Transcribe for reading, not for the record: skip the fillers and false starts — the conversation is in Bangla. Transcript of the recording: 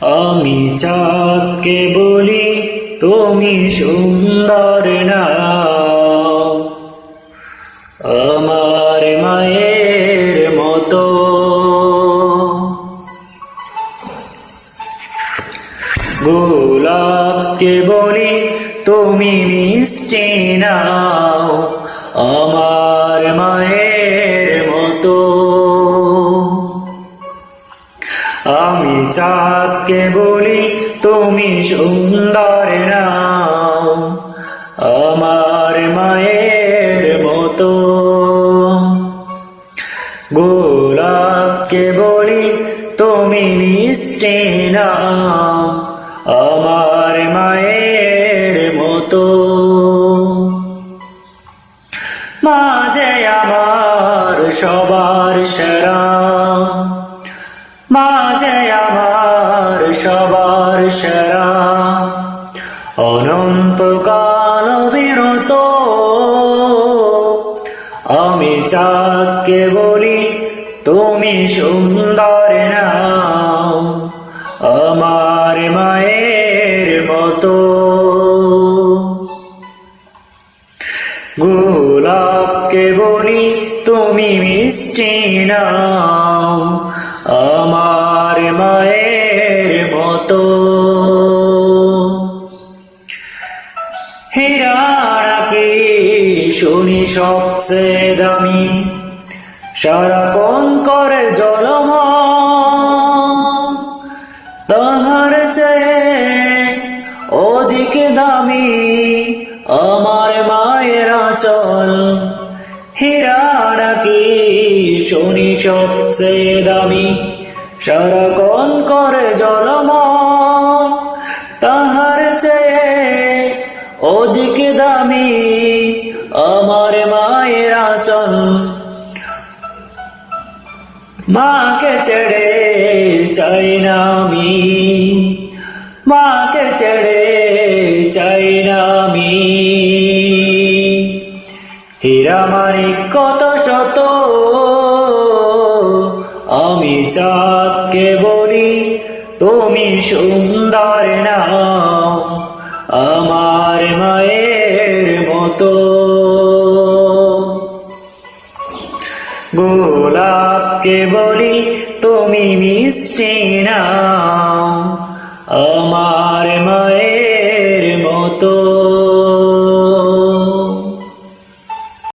আমি চাঁদকে বলি তুমি সুন্দর না, আমার মায়ের মতো। গোলাপকে বলি তুমি মিষ্টি না, আমার মায়ের মতো। আমি চাঁদকে বলি তুমি সুন্দর না, আমার মায়ের মতো। গোলাপকে বলি তুমি মিষ্টি না, আমার মায়ের মতো। মাঝে আমার সবার সেরা, মাঝে আমার সবার সেরা, অনন্তকাল বিরত। আমি চাঁদকে বলি তুমি সুন্দর না, আমার মায়ের মতো। গোলাপকে বলি তুমি মিষ্টি না, আমার মায়ের মতো। হীরা নাকি শুনি সবচেয়ে দামি, সারাক্ষণ করে ঝলমল, তাহার চেয়ে অধিক দামি আমার মায়ের আঁচল। হীরা নাকি শুনি সবচেয়ে দামি, সারাক্ষণ করে ঝলমল, তাহার চেয়ে অধিক দামি আমার মায়ের আঁচল। মাকে ছেড়ে চাই না আমি, মাকে ছেড়ে চাই না আমি। হীরা মানিক কত শত, আমি চাঁদকে বলি তুমি সুন্দর না, আমার মায়ের মতো। গোলাপকে বলি তুমি মিষ্টি না, আমার মায়ের মতো।